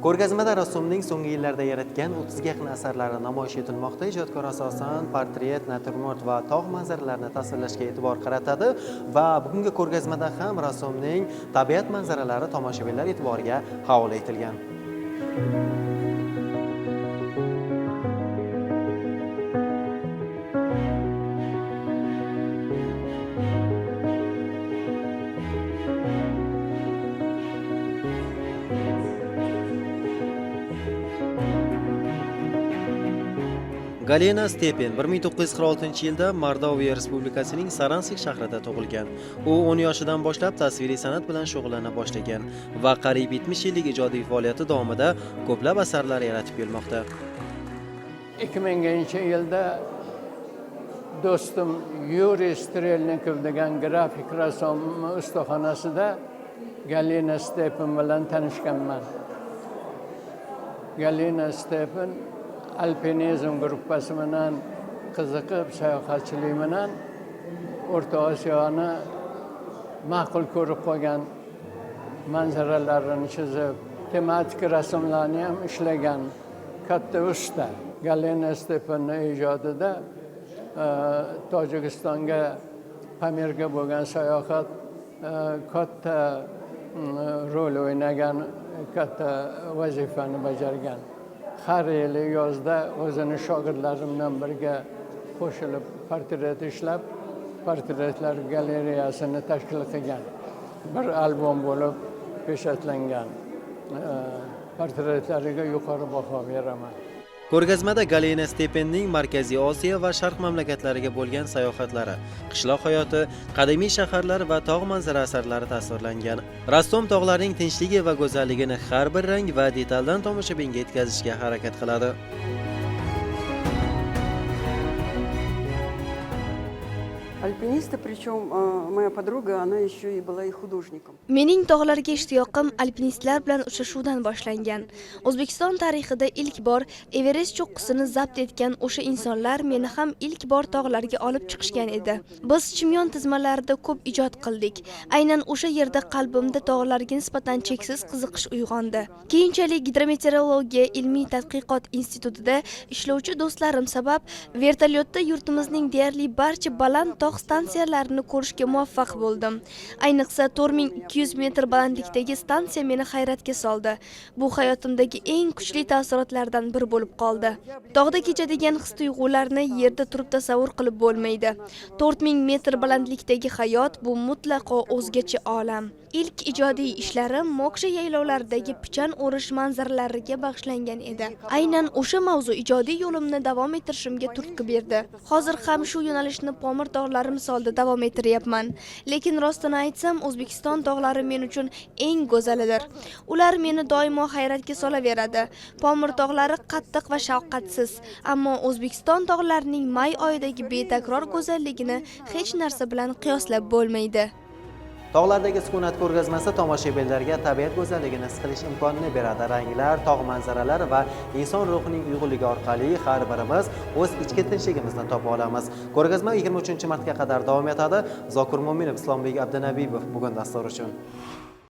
Ko'rgazmada rassomning so'nggi yillarda yaratgan 30 ga yaqin asarlari namoyish etilmoqda. Ijodkor asosan portret, naturmort va tog' manzaralarini tasvirlashga e'tibor qaratadi va bugungi ko'rgazmada ham rassomning tabiat manzaralari tomoshabinlar e'tiboriga havola etilgan. Galina Stepen 1946-yilda Mordoviya Respublikasining Saransk shahrida tug'ilgan. U 10 yoshidan boshlab tasviriy san'at bilan shug'ullana boshlagan va qariyb 70 yillik ijodiy faoliyati davomida ko'plab asarlar yaratib kelmoqda. 2000-yilda do'stim Yuriy Strelnikov degan grafik rassom ustaxonasida Galina Stepen bilan tanishganman. Galina Stepen alpinizm gruppasi bilan qiziqib, sayohatchilik bilan O'rta Osiyoni ma'qul ko'rib qolgan, manzaralarini chizib, tematik rasmlarni ham ishlagan katta usta. Galina Stepenning ijodida Tojikistonga Pamirga bo'lgan sayohat katta rol o'ynagan, katta vazifani bajargan. Har yili yozda o'zini shogirdlari bilan birga qo'shilib portret ishlab, portretlar galereyasini tashkil qilgan. Bir albom bo'lib pechatlangan. Portretlariga yuqori baho beraman. Ko'rgazmada Galina Stepenning Markaziy Osiyo va Sharq mamlakatlariga bo'lgan sayohatlari, qishloq hayoti, qadimiy shaharlar va tog' manzara asarlari tasvirlangan. Rassom tog'larning tinchligi va go'zalligini har bir rang va detaldan tomoshabinga yetkazishga harakat qiladi. Альпиниста, причем моя подруга, она еще и была и художником. Mening tog'larga ishtiyoqim alpinistlar bilan uchrashuvdan boshlangan. O'zbekiston tarixida ilk bor Everest cho'qqisini zabt etgan o'sha insonlar meni ham ilk bor tog'larga olib chiqishgan edi. Biz Chimyon tizmalarida ko'p ijod qildik. Aynan o'sha yerda qalbimda tog'larga nisbatan cheksiz qiziqish uyg'ondi. Keyinchalik Gidrometeorologiya ilmiy tadqiqot institutida ishlovchi do'stlarim sabab vertolyotda yurtimizning deyarli barcha baland tog' stansiyalarini ko'rishga muvaffaq bo'ldim. Ayniqsa 4200 metr balandlikdagi stansiya meni hayratga soldi. Bu hayotimdagi eng kuchli taassurotlardan biri bo'lib qoldi. Tog'da kechadigan his-tuyg'ularni yerda turib tasavvur qilib bo'lmaydi. 4000 metr balandlikdagi hayot bu mutlaqo o'zgacha olam. İlk ijodiy ishlarim Moksha yaylovlaridagi pichan o'rish manzaralariga bag'ishlangan edi. Aynan o'sha mavzu ijodiy yo'limni davom ettirishimga turtki berdi. Hozir ham shu yo'nalishni Pomir tog'lari misolida davom ettiryapman. Lekin rostini aytsam, O'zbekiston tog'lari men uchun eng go'zalidir. Ular meni doimo hayratga solaveradi. Pomir tog'lari qattiq va shafqatsiz, ammo O'zbekiston tog'larining may oyidagi betakror go'zalligini hech narsa bilan qiyoslab bo'lmaydi. Tog'lardagi sukunat ko'rgazmasi tomoshabinlarga tabiat go'zalligini his qilish imkonini beradi. Ranglar, tog' manzaralari va inson ruhining uyg'unligi orqali har birimiz o'z ichki tinchligimizni topa olamiz. Ko'rgazma 23-martga qadar davom etadi. Zokir Mo'minov, Islombek Abdunabiyov bugun dastur uchun.